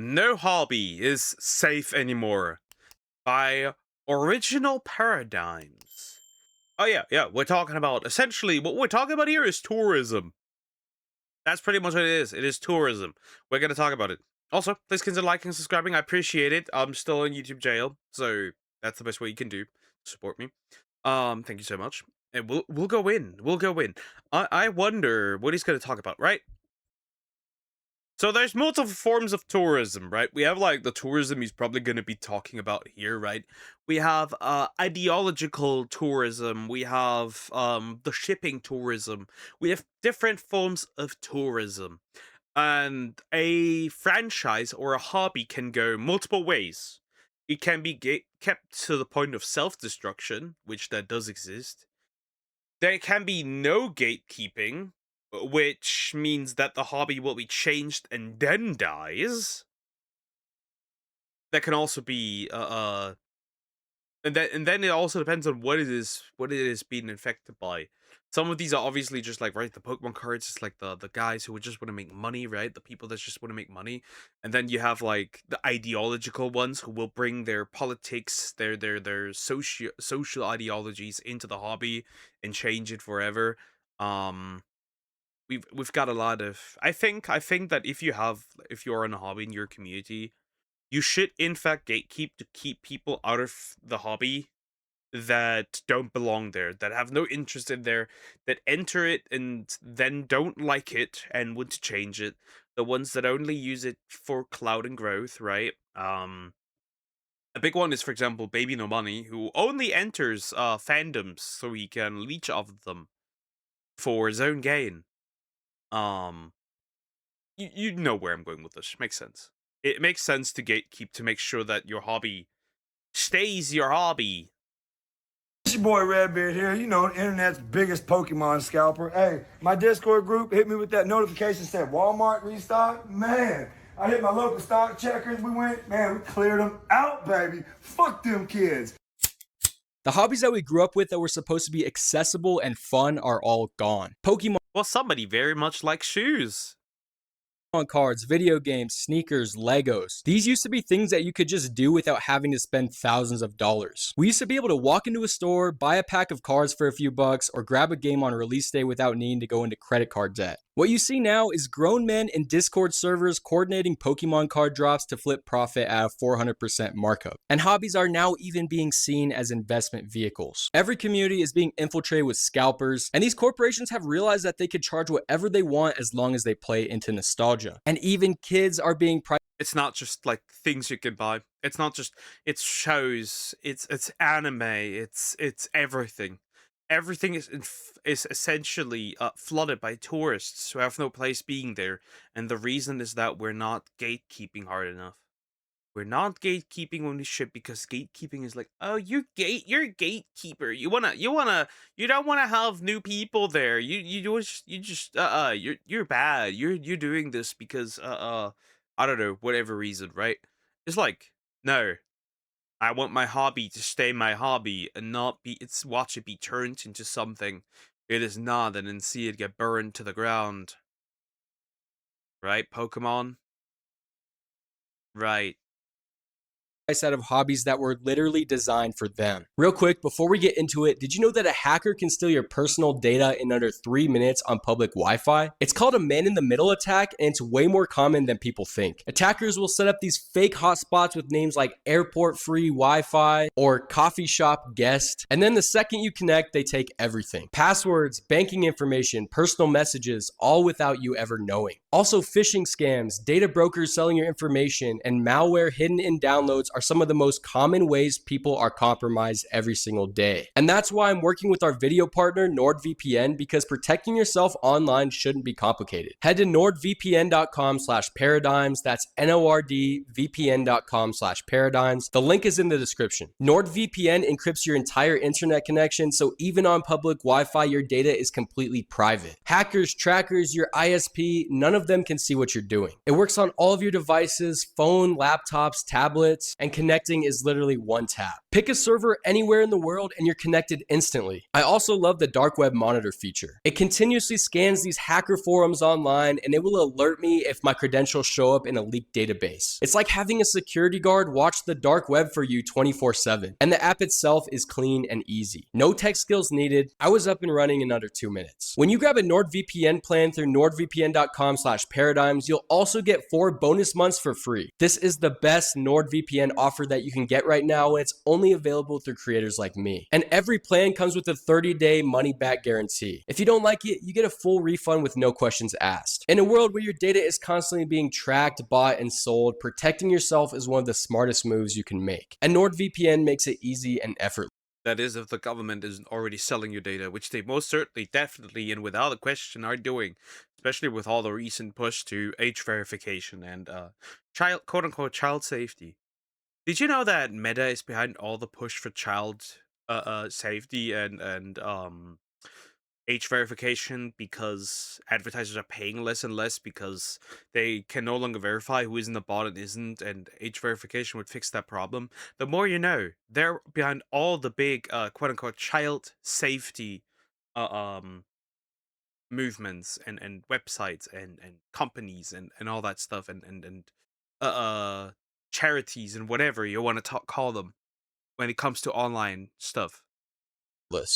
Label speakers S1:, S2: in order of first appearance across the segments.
S1: No hobby is safe anymore by original paradigms. Oh yeah, we're talking about essentially what we're talking about here is tourism. That's pretty much what it is. It is tourism. We're gonna talk about it. Also, please consider liking and subscribing. I appreciate it. I'm still in YouTube jail, so that's the best way you can do to support me. Thank you so much. And we'll go in. We'll go in. I wonder what he's gonna talk about, right? So there's multiple forms of tourism, right? We have like the tourism he's probably going to be talking about here, right? We have ideological tourism, we have the shipping tourism. We have different forms of tourism. And a franchise or a hobby can go multiple ways. It can be kept to the point of self-destruction, which that does exist. There can be no gatekeeping, which means that the hobby will be changed and then dies. That can also be and then it also depends on what it is being infected by. Some of these are obviously just like, right, the Pokemon cards, it's like the guys who would just want to make money, right? The people that just want to make money. And then you have like the ideological ones who will bring their politics, their social ideologies into the hobby and change it forever. Um we've got a lot of I think that if you're in a hobby in your community, you should in fact gatekeep to keep people out of the hobby that don't belong there, that have no interest in there, that enter it and then don't like it and want to change it. The ones that only use it for clout and growth, right? A big one is, for example, Baby No Money, who only enters fandoms so he can leech off of them for his own gain. Um, you know where I'm going with this. Makes sense. It makes sense to gatekeep to make sure that your hobby stays your hobby.
S2: It's your boy Redbeard here, you know, the internet's biggest Pokemon scalper. Hey, my Discord group hit me with that notification said Walmart restock. Man, I hit my local stock checkers. We cleared them out, baby. Fuck them kids.
S3: The hobbies that we grew up with that were supposed to be accessible and fun are all gone. Pokemon
S1: Well, somebody very much likes shoes.
S3: cards, video games, sneakers, Legos. These used to be things that you could just do without having to spend thousands of dollars. We used to be able to walk into a store, buy a pack of cards for a few bucks, or grab a game on release day without needing to go into credit card debt. What you see now is grown men in Discord servers coordinating Pokemon card drops to flip profit at a 400% markup. And hobbies are now even being seen as investment vehicles. Every community is being infiltrated with scalpers, and these corporations have realized that they could charge whatever they want as long as they play into nostalgia. And even kids are being
S1: It's not just like things you can buy. It's not just it's shows. It's anime. It's everything. Everything is essentially flooded by tourists who have no place being there, and the reason is that we're not gatekeeping hard enough. We're not gatekeeping when we should, because gatekeeping is like, oh, you're a gatekeeper. You don't wanna have new people there. You're bad. You're doing this because I don't know, whatever reason, right? It's like, no. I want my hobby to stay my hobby and not watch it be turned into something it is not, and then see it get burned to the ground. Right, Pokemon? Right.
S3: set of hobbies that were literally designed for them. Real quick, before we get into it, did you know that a hacker can steal your personal data in under 3 minutes on public Wi-Fi? It's called a man-in-the-middle attack, and it's way more common than people think. Attackers will set up these fake hotspots with names like airport free Wi-Fi or coffee shop guest, and then the second you connect, they take everything. Passwords, banking information, personal messages, all without you ever knowing. Also, phishing scams, data brokers selling your information, and malware hidden in downloads are some of the most common ways people are compromised every single day. And that's why I'm working with our video partner, NordVPN, because protecting yourself online shouldn't be complicated. Head to nordvpn.com/paradigms. That's nordvpn.com/paradigms. The link is in the description. NordVPN encrypts your entire internet connection, so even on public Wi-Fi, your data is completely private. Hackers, trackers, your ISP, none of them can see what you're doing. It works on all of your devices, phone, laptops, tablets, and and connecting is literally one tap. Pick a server anywhere in the world and you're connected instantly. I also love the dark web monitor feature. It continuously scans these hacker forums online and it will alert me if my credentials show up in a leaked database. It's like having a security guard watch the dark web for you 24/7. And the app itself is clean and easy. No tech skills needed. I was up and running in under 2 minutes. When you grab a NordVPN plan through nordvpn.com/paradigms, you'll also get 4 bonus months for free. This is the best NordVPN offer that you can get right now, and it's only available through creators like me. And every plan comes with a 30-day money-back guarantee. If you don't like it, you get a full refund with no questions asked. In a world where your data is constantly being tracked, bought, and sold, protecting yourself is one of the smartest moves you can make. And NordVPN makes it easy and effortless.
S1: That is, if the government isn't already selling your data, which they most certainly, definitely, and without a question are doing, especially with all the recent push to age verification and child, quote unquote, child safety. Did you know that Meta is behind all the push for child safety and age verification because advertisers are paying less and less because they can no longer verify who is in the bot and isn't, and age verification would fix that problem. The more you know, they're behind all the big quote unquote child safety uh, um movements and websites and companies and all that stuff and uh, uh charities and whatever you want to call them when it comes to online stuff.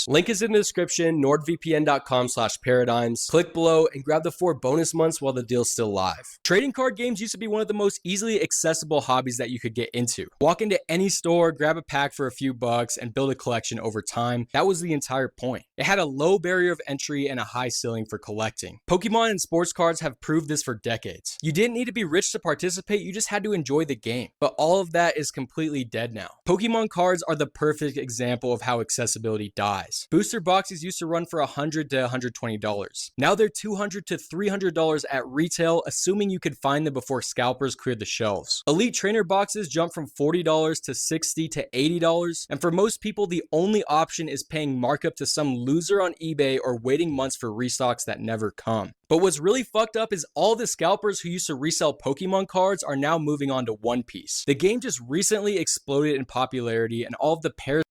S3: Link is in the description, nordvpn.com/paradigms. Click below and grab the 4 bonus months while the deal's still live. Trading card games used to be one of the most easily accessible hobbies that you could get into. Walk into any store, grab a pack for a few bucks, and build a collection over time. That was the entire point. It had a low barrier of entry and a high ceiling for collecting. Pokemon and sports cards have proved this for decades. You didn't need to be rich to participate, you just had to enjoy the game. But all of that is completely dead now. Pokemon cards are the perfect example of how accessibility dies. Booster boxes used to run for $100 to $120. Now they're $200 to $300 at retail, assuming you could find them before scalpers cleared the shelves. Elite trainer boxes jump from $40 to $60 to $80, and for most people, the only option is paying markup to some loser on eBay or waiting months for restocks that never come. But what's really fucked up is all the scalpers who used to resell Pokemon cards are now moving on to One Piece. The game just recently exploded in popularity, and all of the pairs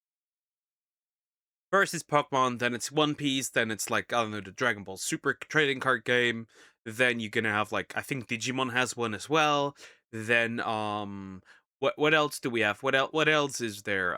S1: First it's Pokemon, then it's One Piece, then it's like, I don't know, the Dragon Ball Super trading card game. Then you're gonna have like, I think Digimon has one as well. Then what else do we have? What else is there?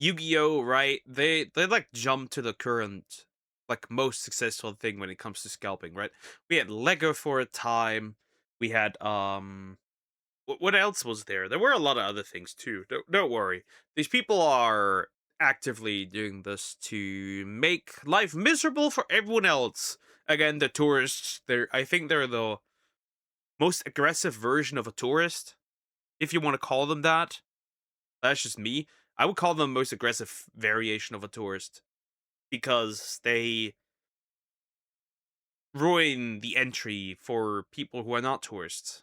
S1: Yu-Gi-Oh, right? They like jump to the current like most successful thing when it comes to scalping, right? We had Lego for a time. We had what else was there? There were a lot of other things too. Don't worry. These people are actively doing this to make life miserable for everyone else. Again, the tourists, I think they're the most aggressive version of a tourist, if you want to call them that. That's just me. I would call them the most aggressive variation of a tourist because they ruin the entry for people who are not tourists.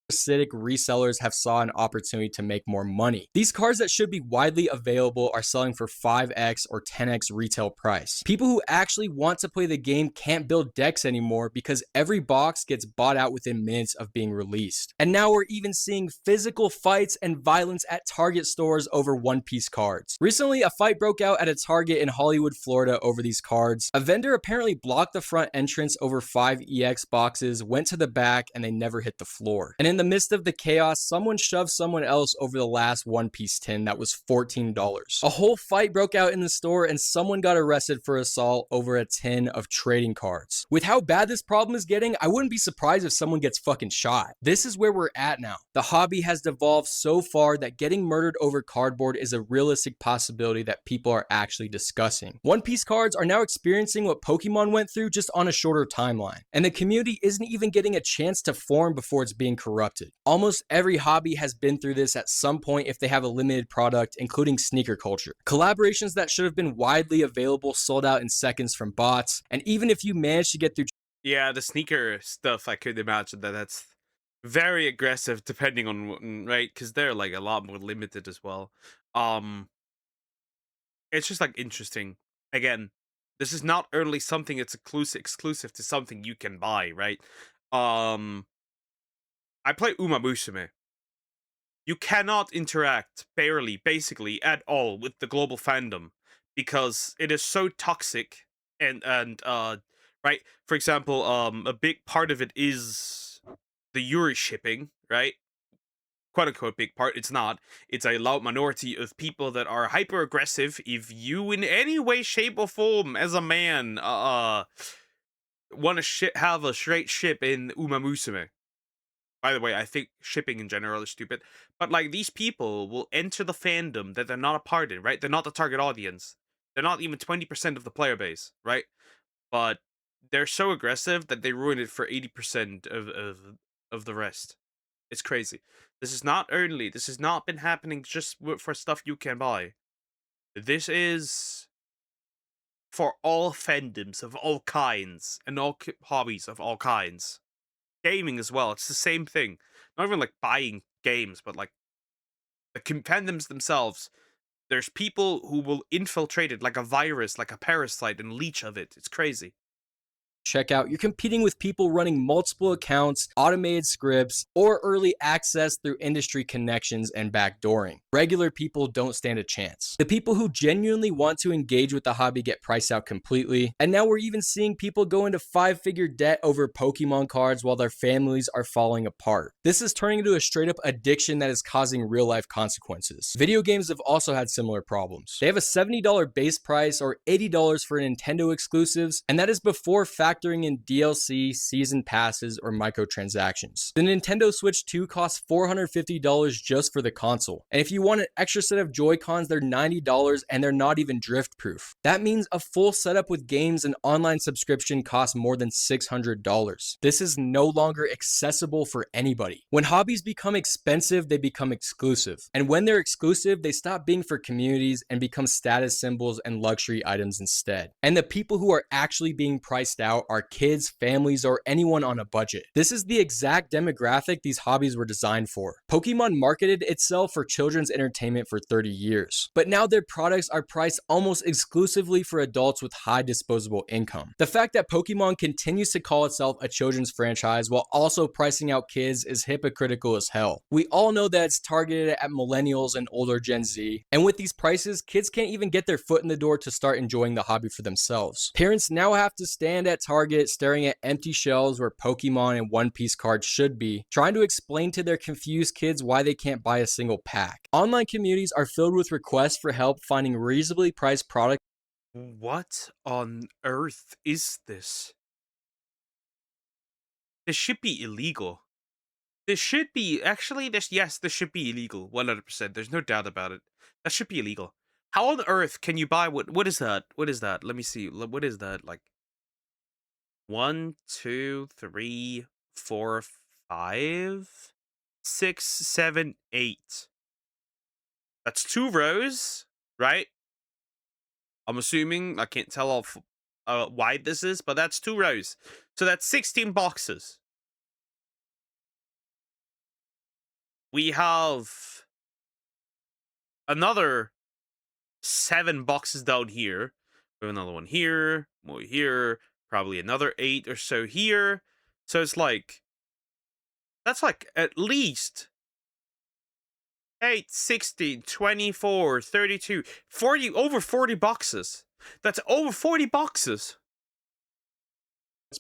S3: parasitic resellers have saw an opportunity to make more money. These cards that should be widely available are selling for 5x or 10x retail price. People who actually want to play the game can't build decks anymore because every box gets bought out within minutes of being released. And now we're even seeing physical fights and violence at Target stores over One Piece cards. Recently, a fight broke out at a Target in Hollywood, Florida over these cards. A vendor apparently blocked the front entrance over 5 EX boxes, went to the back, and they never hit the floor. And in the midst of the chaos, someone shoved someone else over the last One Piece tin that was $14. A whole fight broke out in the store and someone got arrested for assault over a tin of trading cards. With how bad this problem is getting, I wouldn't be surprised if someone gets fucking shot. This is where we're at now. The hobby has devolved so far that getting murdered over cardboard is a realistic possibility that people are actually discussing. One Piece cards are now experiencing what Pokemon went through, just on a shorter timeline. And the community isn't even getting a chance to form before it's being corrupted. Almost every hobby has been through this at some point if they have a limited product, including sneaker culture. Collaborations that should have been widely available sold out in seconds from bots, and even if you manage to get through...
S1: Yeah, the sneaker stuff, I could imagine that's very aggressive depending on, right? Because they're like a lot more limited as well. It's just like interesting. Again, this is not only something that's exclusive to something you can buy, right? I play Uma Musume. You cannot interact barely, basically, at all with the global fandom because it is so toxic and right. For example, a big part of it is the Yuri shipping, right? Quote unquote big part. It's not. It's a loud minority of people that are hyper aggressive. If you, in any way, shape, or form, as a man, want to have a straight ship in Uma Musume. By the way, I think shipping in general is stupid. But like these people will enter the fandom that they're not a part in, right? They're not the target audience. They're not even 20% of the player base, right? But they're so aggressive that they ruin it for 80% of the rest. It's crazy. This has not been happening just for stuff you can buy. This is for all fandoms of all kinds and all hobbies of all kinds. Gaming as well. It's the same thing. Not even like buying games, but like the fandoms themselves. There's people who will infiltrate it like a virus, like a parasite, and leech of it. It's crazy.
S3: Checkout, you're competing with people running multiple accounts, automated scripts, or early access through industry connections and backdooring. Regular people don't stand a chance. The people who genuinely want to engage with the hobby get priced out completely, and now we're even seeing people go into 5-figure debt over Pokemon cards while their families are falling apart. This is turning into a straight up addiction that is causing real life consequences. Video games have also had similar problems. They have a $70 base price or $80 for Nintendo exclusives, and that is before factoring in DLC, season passes, or microtransactions. The Nintendo Switch 2 costs $450 just for the console, and if you want an extra set of Joy-Cons, they're $90 and they're not even drift proof. That means a full setup with games and online subscription costs more than $600. This is no longer accessible for anybody. When hobbies become expensive, they become exclusive, and when they're exclusive, they stop being for communities and become status symbols and luxury items instead. And the people who are actually being priced out are kids, families, or anyone on a budget. This is the exact demographic these hobbies were designed for. Pokemon marketed itself for children's entertainment for 30 years, but now their products are priced almost exclusively for adults with high disposable income. The fact that Pokemon continues to call itself a children's franchise while also pricing out kids is hypocritical as hell. We all know that it's targeted at millennials and older Gen Z, and with these prices, kids can't even get their foot in the door to start enjoying the hobby for themselves. Parents now have to stand at Target staring at empty shelves where Pokemon and One Piece cards should be, trying to explain to their confused kids why they can't buy a single pack. Online communities are filled with requests for help finding reasonably priced products.
S1: What on earth is this? This should be illegal. This should be actually this this should be illegal 100%. There's no doubt about it. That should be illegal. How on earth can you buy what is that? What is that? Let me see. What is that? Like 1, 2, 3, 4, 5, 6, 7, 8. That's 2 rows, right? I'm assuming I can't tell how wide this is, but that's 2 rows. So that's 16 boxes. We have another 7 boxes down here. We have another one here, more here, probably another 8 or so here. So it's like, that's like at least 8, 16, 24, 32, 40, over 40 boxes. That's over 40 boxes.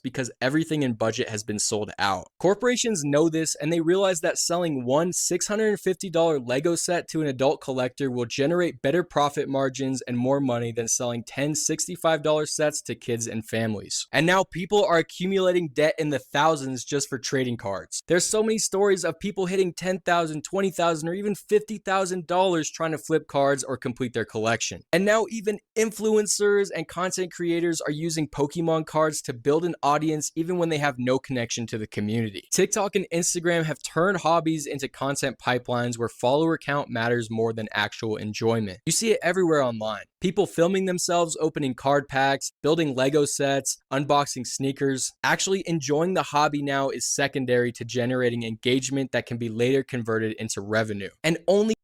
S3: Because everything in budget has been sold out. Corporations know this, and they realize that selling one $650 Lego set to an adult collector will generate better profit margins and more money than selling 10 $65 sets to kids and families. And now people are accumulating debt in the thousands just for trading cards. There's so many stories of people hitting $10,000, $20,000, or even $50,000 trying to flip cards or complete their collection. And now even influencers and content creators are using Pokemon cards to build an audience even when they have no connection to the community. TikTok and Instagram have turned hobbies into content pipelines where follower count matters more than actual enjoyment. You see it everywhere online. People filming themselves opening card packs, building Lego sets, unboxing sneakers. Actually enjoying the hobby now is secondary to generating engagement that can be later converted into revenue. And
S1: women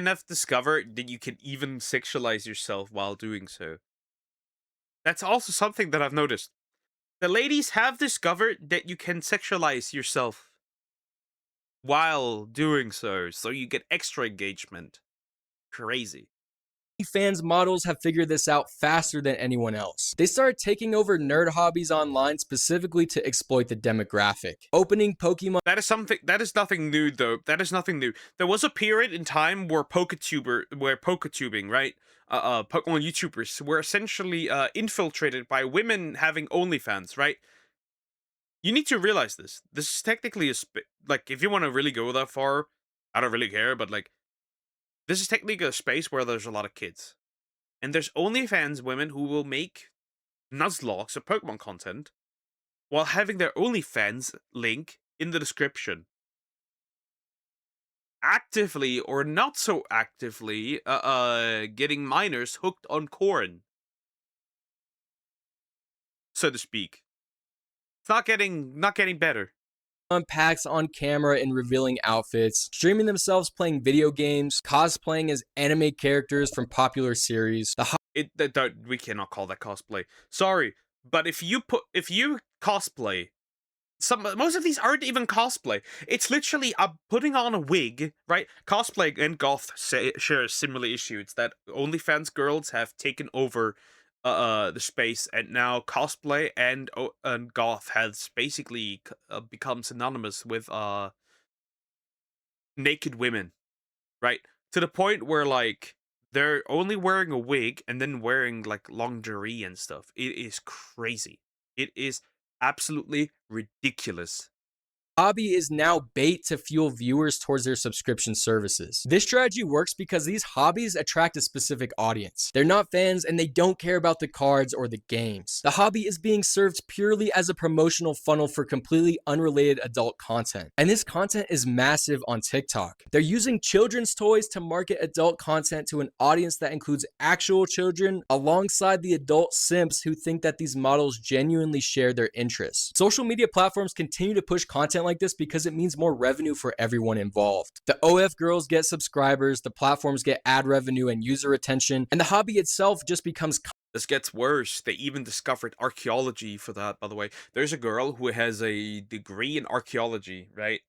S1: have discovered that you can even sexualize yourself while doing so. That's also something that I've noticed. The ladies have discovered that you can sexualize yourself. while doing so you get extra engagement. Crazy.
S3: Fans models have figured this out faster than anyone else. They started taking over nerd hobbies online specifically to exploit the demographic. Opening Pokemon
S1: That is nothing new though. That is nothing new. There was a period in time where Poketubing, right? Pokemon YouTubers were essentially infiltrated by women having OnlyFans, right? You need to realize this. This is technically like, if you want to really go that far, I don't really care, but like, this is technically a space where there's a lot of kids. And there's OnlyFans women who will make Nuzlockes of Pokemon content while having their OnlyFans link in the description. Actively or not so actively, getting minors hooked on corn, so to speak. It's not getting better.
S3: packs on camera in revealing outfits, streaming themselves playing video games, cosplaying as anime characters from popular series.
S1: We cannot call that cosplay. Sorry, but if you cosplay, most of these aren't even cosplay. It's literally putting on a wig, right? Cosplay and goth share a similar issue. It's that OnlyFans girls have taken over the space, and now cosplay and goth has basically become synonymous with naked women, right? To the point where like they're only wearing a wig and then wearing like lingerie and stuff. It is crazy. It is absolutely ridiculous.
S3: Hobby is now bait to fuel viewers towards their subscription services. This strategy works because these hobbies attract a specific audience. They're not fans and they don't care about the cards or the games. The hobby is being served purely as a promotional funnel for completely unrelated adult content. And this content is massive on TikTok. They're using children's toys to market adult content to an audience that includes actual children alongside the adult simps who think that these models genuinely share their interests. Social media platforms continue to push content like this because it means more revenue for everyone involved. The OF girls get subscribers, the platforms get ad revenue and user attention, and the hobby itself just becomes
S1: This gets worse. They even discovered archaeology for that, by the way. There's a girl who has a degree in archaeology, right?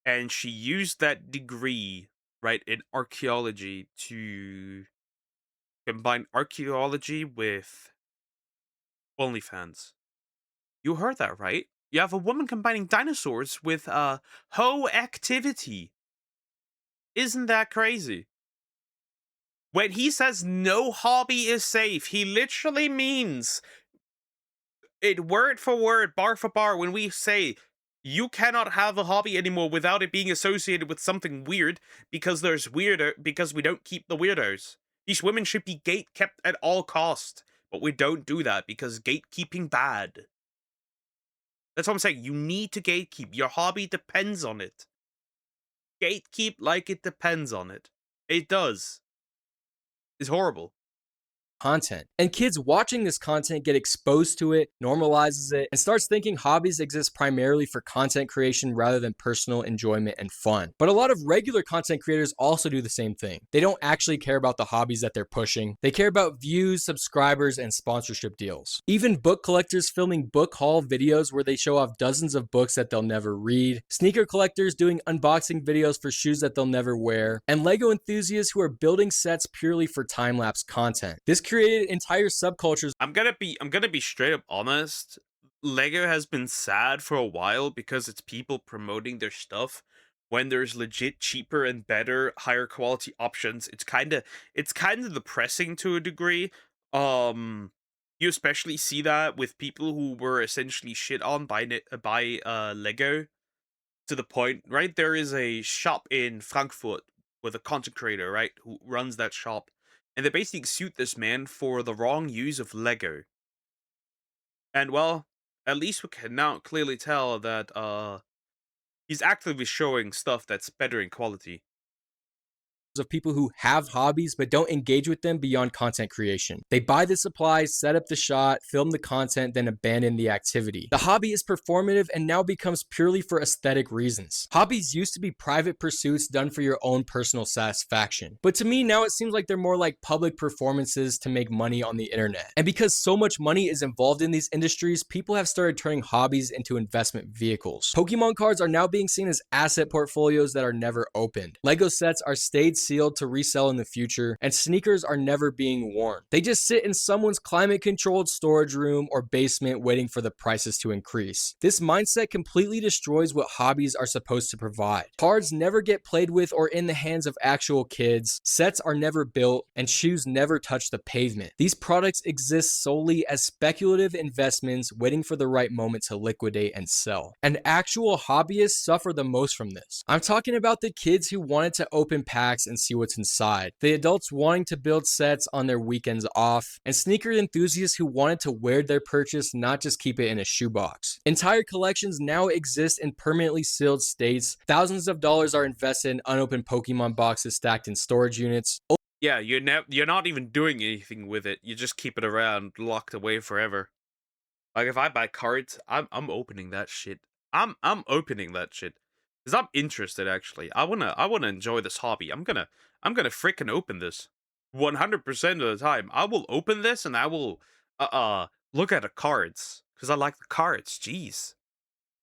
S1: And she used that degree, right, in archaeology to combine archaeology with OnlyFans. You heard that right. You have a woman combining dinosaurs with hoe activity. Isn't that crazy? When he says no hobby is safe, he literally means it word for word, bar for bar, when we say you cannot have a hobby anymore without it being associated with something weird because we don't keep the weirdos. These women should be gate kept at all cost, but we don't do that because gatekeeping bad. That's what I'm saying. You need to gatekeep. Your hobby depends on it. Gatekeep like it depends on it. It does. It's horrible.
S3: content. And kids watching this content get exposed to it, normalizes it, and starts thinking hobbies exist primarily for content creation rather than personal enjoyment and fun. But a lot of regular content creators also do the same thing. They don't actually care about the hobbies that they're pushing. They care about views, subscribers, and sponsorship deals. Even book collectors filming book haul videos where they show off dozens of books that they'll never read, sneaker collectors doing unboxing videos for shoes that they'll never wear, and Lego enthusiasts who are building sets purely for time-lapse content. This created entire subcultures.
S1: I'm gonna be straight up honest. Lego has been sad for a while because it's people promoting their stuff when there's legit cheaper and better, higher quality options. It's kind of depressing to a degree. You especially see that with people who were essentially shit on by Lego, to the point, right? There is a shop in Frankfurt with a content creator, right, who runs that shop, and they basically sued this man for the wrong use of Lego. And well, at least we can now clearly tell that he's actively showing stuff that's better in quality.
S3: of people who have hobbies but don't engage with them beyond content creation. They buy the supplies, set up the shot, film the content, then abandon the activity. The hobby is performative and now becomes purely for aesthetic reasons. Hobbies used to be private pursuits done for your own personal satisfaction, but to me now it seems like they're more like public performances to make money on the internet. And because so much money is involved in these industries, people have started turning hobbies into investment vehicles. Pokemon cards are now being seen as asset portfolios that are never opened. Lego sets are stayed sealed to resell in the future, and sneakers are never being worn. They just sit in someone's climate-controlled storage room or basement waiting for the prices to increase. This mindset completely destroys what hobbies are supposed to provide. Cards never get played with or in the hands of actual kids, sets are never built, and shoes never touch the pavement. These products exist solely as speculative investments waiting for the right moment to liquidate and sell. And actual hobbyists suffer the most from this. I'm talking about the kids who wanted to open packs and see what's inside, the adults wanting to build sets on their weekends off, and sneaker enthusiasts who wanted to wear their purchase, not just keep it in a shoebox. Entire collections now exist in permanently sealed states. Thousands of dollars are invested in unopened Pokemon boxes stacked in storage units.
S1: Yeah, you're not even doing anything with it. You just keep it around, locked away forever. Like if I buy cards, I'm opening that shit. I'm opening that shit because I'm interested. Actually, I wanna enjoy this hobby. I'm gonna freaking open this 100% of the time. I will open this and I will look at the cards because I like the cards. Jeez.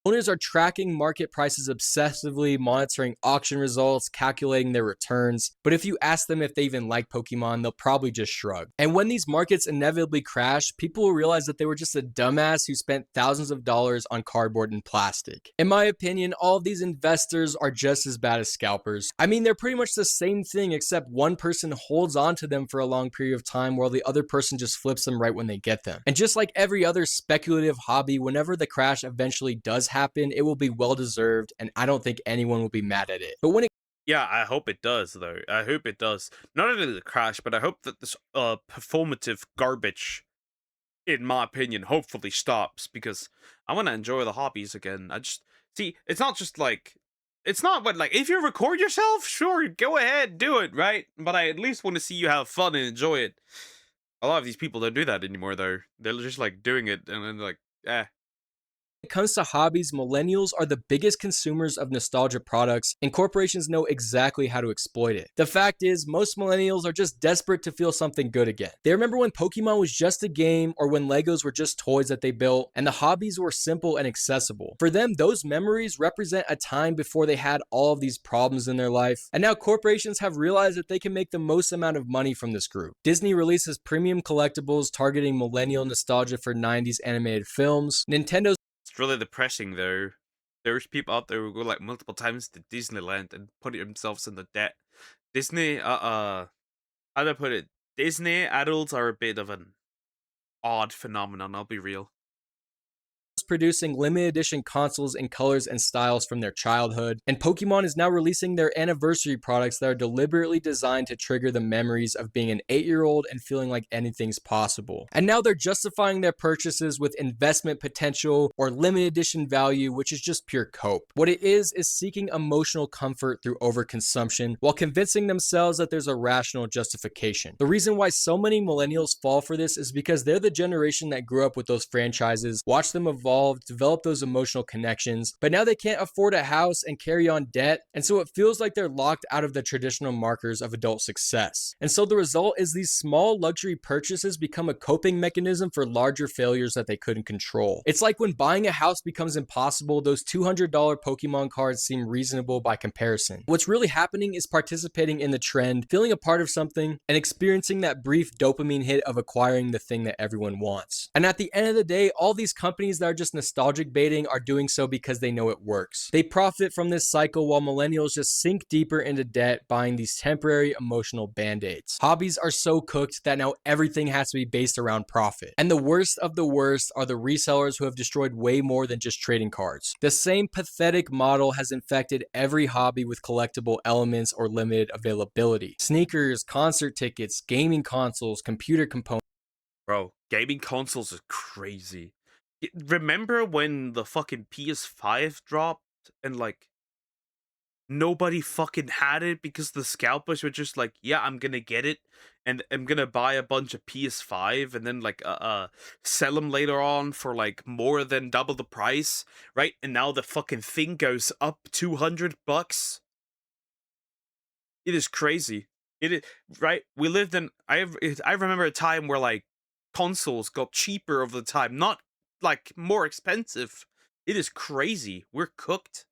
S3: Owners are tracking market prices obsessively, monitoring auction results, calculating their returns. But if you ask them if they even like Pokemon, they'll probably just shrug. And when these markets inevitably crash, people will realize that they were just a dumbass who spent thousands of dollars on cardboard and plastic. In my opinion, all of these investors are just as bad as scalpers. I mean, they're pretty much the same thing, except one person holds on to them for a long period of time while the other person just flips them right when they get them. And just like every other speculative hobby, whenever the crash eventually does happen, it will be well deserved, and I don't think anyone will be mad at it. But when it
S1: Yeah, I hope it does though. I hope it does. Not only the crash, but I hope that this performative garbage, in my opinion, hopefully stops because I want to enjoy the hobbies again. I just see it's not just like it's not what like if you record yourself, sure, go ahead, do it, right? But I at least want to see you have fun and enjoy it. A lot of these people don't do that anymore though. They're just like doing it and then like, eh.
S3: it comes to hobbies, millennials are the biggest consumers of nostalgia products, and corporations know exactly how to exploit it. The fact is, most millennials are just desperate to feel something good again. They remember when Pokemon was just a game, or when Legos were just toys that they built, and the hobbies were simple and accessible. For them, those memories represent a time before they had all of these problems in their life, and now corporations have realized that they can make the most amount of money from this group. Disney releases premium collectibles targeting millennial nostalgia for 90s animated films. Nintendo's
S1: It's really depressing though. There's people out there who go like multiple times to Disneyland and put themselves in the debt. Disney, how do I put it? Disney adults are a bit of an odd phenomenon. I'll be real.
S3: producing limited edition consoles in colors and styles from their childhood, and Pokemon is now releasing their anniversary products that are deliberately designed to trigger the memories of being an 8-year-old and feeling like anything's possible. And now they're justifying their purchases with investment potential or limited edition value, which is just pure cope. What it is seeking emotional comfort through overconsumption while convincing themselves that there's a rational justification. The reason why so many millennials fall for this is because they're the generation that grew up with those franchises, watched them evolve, develop those emotional connections, but now they can't afford a house and carry on debt, and so it feels like they're locked out of the traditional markers of adult success. And so the result is these small luxury purchases become a coping mechanism for larger failures that they couldn't control. It's like when buying a house becomes impossible, those $200 Pokemon cards seem reasonable by comparison. What's really happening is participating in the trend, feeling a part of something, and experiencing that brief dopamine hit of acquiring the thing that everyone wants. And at the end of the day, all these companies that are just nostalgic baiting are doing so because they know it works. They profit from this cycle while millennials just sink deeper into debt buying these temporary emotional band-aids. Hobbies are so cooked that now everything has to be based around profit. And the worst of the worst are the resellers who have destroyed way more than just trading cards. The same pathetic model has infected every hobby with collectible elements or limited availability. Sneakers, concert tickets, gaming consoles, computer components.
S1: Bro, gaming consoles is crazy. Remember when the fucking PS5 dropped and like nobody fucking had it because the scalpers were just like, yeah, I'm gonna get it and I'm gonna buy a bunch of PS5 and then like sell them later on for like more than double the price, right? And now the fucking thing goes up $200. It is crazy. It is right. We lived in. I remember a time where like consoles got cheaper over the time, not like more expensive. It is crazy. We're cooked.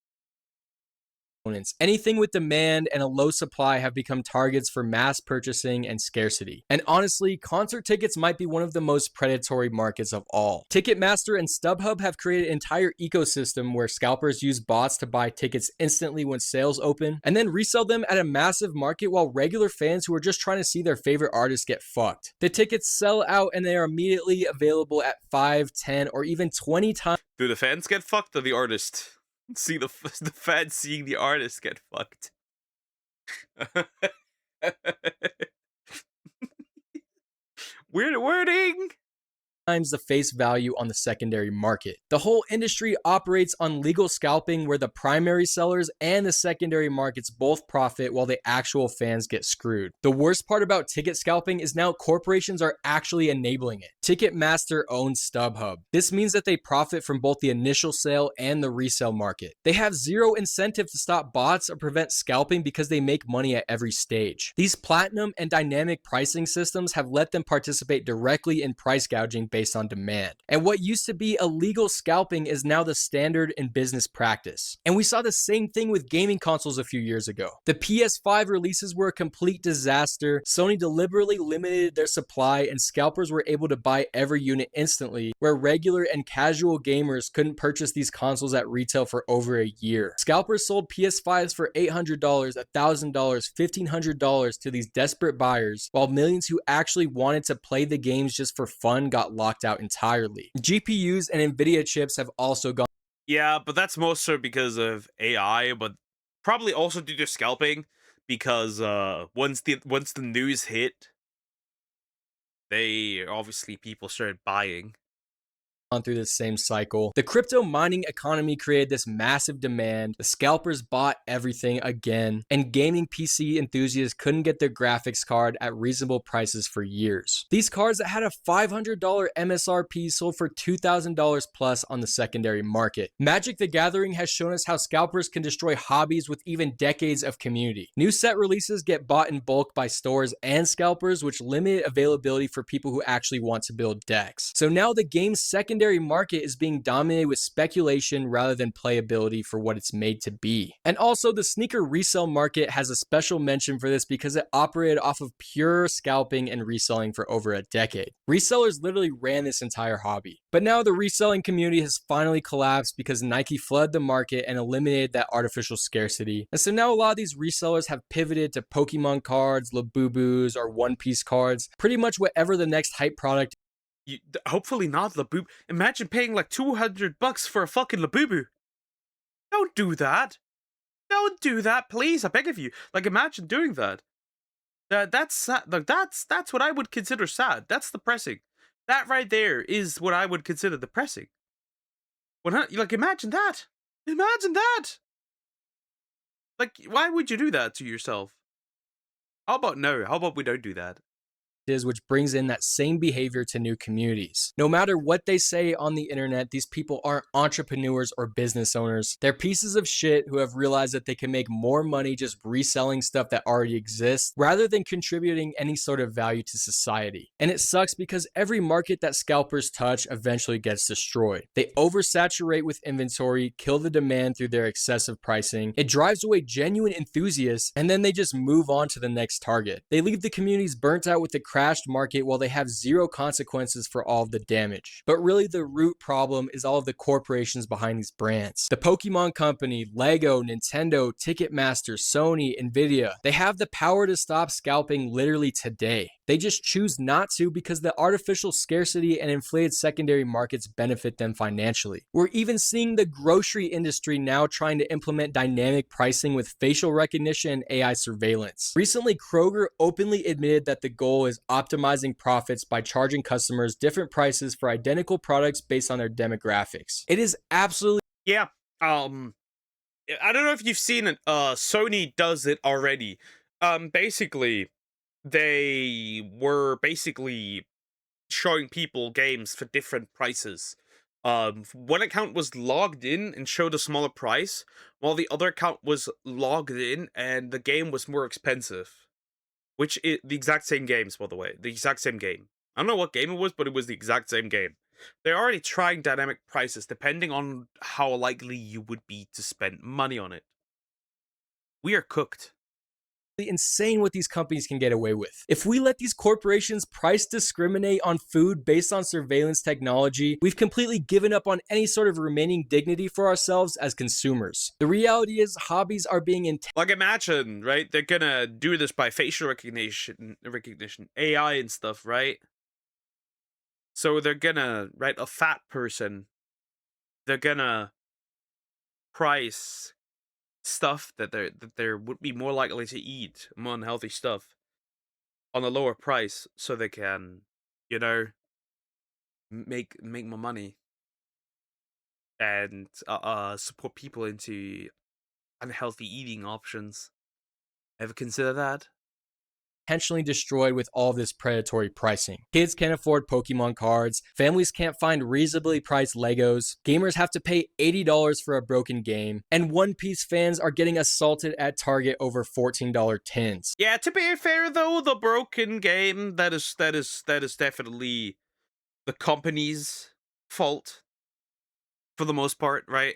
S3: Components. Anything with demand and a low supply have become targets for mass purchasing and scarcity. And honestly, concert tickets might be one of the most predatory markets of all. Ticketmaster and StubHub have created an entire ecosystem where scalpers use bots to buy tickets instantly when sales open and then resell them at a massive market while regular fans who are just trying to see their favorite artist get fucked. The tickets sell out and they are immediately available at 5, 10, or even 20 times.
S1: Do the fans get fucked or the artist? See the fans seeing the artist get fucked. Weird wording.
S3: The face value on the secondary market. The whole industry operates on legal scalping where the primary sellers and the secondary markets both profit while the actual fans get screwed. The worst part about ticket scalping is now corporations are actually enabling it. Ticketmaster owns StubHub. This means that they profit from both the initial sale and the resale market. They have zero incentive to stop bots or prevent scalping because they make money at every stage. These platinum and dynamic pricing systems have let them participate directly in price gouging based on demand. And what used to be illegal scalping is now the standard in business practice. And we saw the same thing with gaming consoles a few years ago. The PS5 releases were a complete disaster. Sony deliberately limited their supply and scalpers were able to buy every unit instantly, where regular and casual gamers couldn't purchase these consoles at retail for over a year. Scalpers sold PS5s for $800, $1,000, $1,500 to these desperate buyers, while millions who actually wanted to play the games just for fun got locked out entirely. GPUs and Nvidia chips have also gone.
S1: Yeah, but that's mostly because of AI, but probably also due to scalping, because once the news hit, they obviously people started buying.
S3: Through this same cycle. The crypto mining economy created this massive demand. The scalpers bought everything again, and gaming PC enthusiasts couldn't get their graphics card at reasonable prices for years. These cards that had a $500 MSRP sold for $2,000 plus on the secondary market. Magic the Gathering has shown us how scalpers can destroy hobbies with even decades of community. New set releases get bought in bulk by stores and scalpers, which limit availability for people who actually want to build decks. So now the game's secondary market is being dominated with speculation rather than playability for what it's made to be. And also the sneaker resale market has a special mention for this because it operated off of pure scalping and reselling for over a decade. Resellers literally ran this entire hobby. But now the reselling community has finally collapsed because Nike flooded the market and eliminated that artificial scarcity. And so now a lot of these resellers have pivoted to Pokemon cards, Labubus, or One Piece cards, pretty much whatever the next hype product.
S1: Hopefully not Labubu. Imagine paying like $200 for a fucking Labubu. Don't do that. Don't do that, please. I beg of you. Like, imagine doing that. That's sad. Like, that's what I would consider sad. That's depressing. That right there is what I would consider depressing. Like, imagine that. Imagine that. Like, why would you do that to yourself? How about no? How about we don't do that?
S3: Which brings in that same behavior to new communities. No matter what they say on the internet, these people aren't entrepreneurs or business owners. They're pieces of shit who have realized that they can make more money just reselling stuff that already exists rather than contributing any sort of value to society. And it sucks because every market that scalpers touch eventually gets destroyed. They oversaturate with inventory, kill the demand through their excessive pricing. It drives away genuine enthusiasts, and then they just move on to the next target. They leave the communities burnt out with the crashed market while they have zero consequences for all of the damage. But really the root problem is all of the corporations behind these brands. The Pokemon Company, Lego, Nintendo, Ticketmaster, Sony, Nvidia, they have the power to stop scalping literally today. They just choose not to because the artificial scarcity and inflated secondary markets benefit them financially. We're even seeing the grocery industry now trying to implement dynamic pricing with facial recognition and AI surveillance. Recently, Kroger openly admitted that the goal is optimizing profits by charging customers different prices for identical products based on their demographics. It is absolutely
S1: Yeah. I don't know if you've seen it. Sony does it already. Basically, they were basically showing people games for different prices. One account was logged in and showed a smaller price, while the other account was logged in and the game was more expensive. Which is the exact same games, by the way. The exact same game. I don't know what game it was, but it was the exact same game. They're already trying dynamic prices depending on how likely you would be to spend money on it. We are cooked.
S3: Insane what these companies can get away with. If we let these corporations price discriminate on food based on surveillance technology, we've completely given up on any sort of remaining dignity for ourselves as consumers. The reality is, hobbies are being
S1: like, imagine, right? They're gonna do this by facial recognition, AI and stuff, right? So they're gonna, right, a fat person, they're gonna price stuff that they would be more likely to eat, more unhealthy stuff, on a lower price, so they can, you know, make more money and support people into unhealthy eating options. Ever consider that?
S3: intentionally destroyed with all of this predatory pricing. Kids can't afford Pokemon cards, families can't find reasonably priced Legos, gamers have to pay $80 for a broken game, and One Piece fans are getting assaulted at Target over $14 tins.
S1: Yeah, to be fair though, the broken game, that is definitely the company's fault for the most part, right?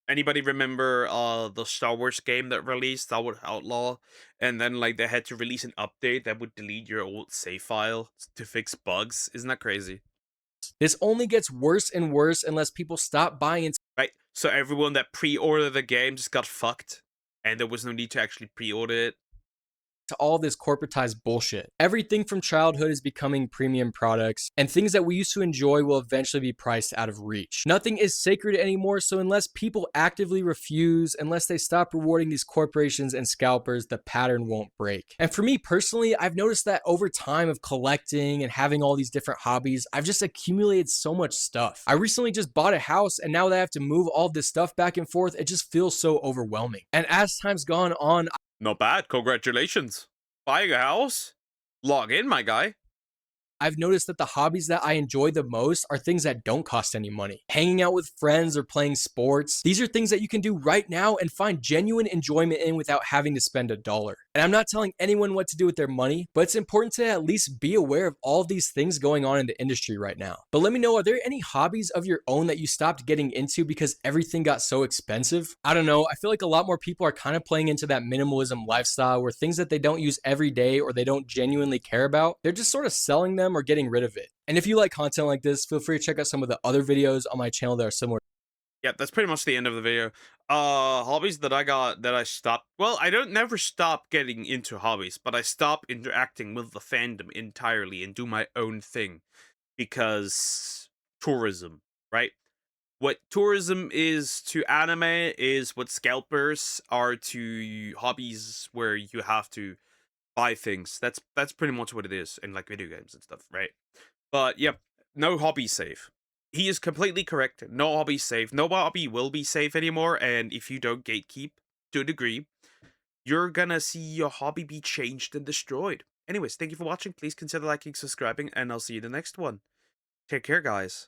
S1: Anybody remember the Star Wars game that released, Star Wars Outlaw, and then like they had to release an update that would delete your old save file to fix bugs? Isn't that crazy?
S3: This only gets worse and worse unless people stop buying into
S1: Right? So everyone that pre-ordered the game just got fucked, and there was no need to actually pre-order it.
S3: all this corporatized bullshit. Everything from childhood is becoming premium products, and things that we used to enjoy will eventually be priced out of reach. Nothing is sacred anymore, so unless people actively refuse, unless they stop rewarding these corporations and scalpers, the pattern won't break. And for me personally, I've noticed that over time of collecting and having all these different hobbies, I've just accumulated so much stuff. I recently just bought a house, and now that I have to move all this stuff back and forth, it just feels so overwhelming. And as time's gone on,
S1: Not bad. Congratulations. Buying a house? Log in, my guy.
S3: I've noticed that the hobbies that I enjoy the most are things that don't cost any money. Hanging out with friends or playing sports. These are things that you can do right now and find genuine enjoyment in without having to spend a dollar. And I'm not telling anyone what to do with their money, but it's important to at least be aware of all of these things going on in the industry right now. But let me know, are there any hobbies of your own that you stopped getting into because everything got so expensive? I don't know. I feel like a lot more people are kind of playing into that minimalism lifestyle where things that they don't use every day or they don't genuinely care about, they're just sort of selling them or getting rid of it. And if you like content like this, feel free to check out some of the other videos on my channel that are similar.
S1: Yeah, that's pretty much the end of the video. Hobbies that I got, that I stopped. Well, I don't never stop getting into hobbies, but I stop interacting with the fandom entirely and do my own thing because tourism, right? What tourism is to anime is what scalpers are to hobbies, where you have to buy things. That's pretty much what it is in like video games and stuff, right? But yep, no hobby safe. He is completely correct. No hobby safe. No hobby will be safe anymore. And if you don't gatekeep to a degree, you're gonna see your hobby be changed and destroyed. Anyways, thank you for watching. Please consider liking, subscribing, and I'll see you in the next one. Take care, guys.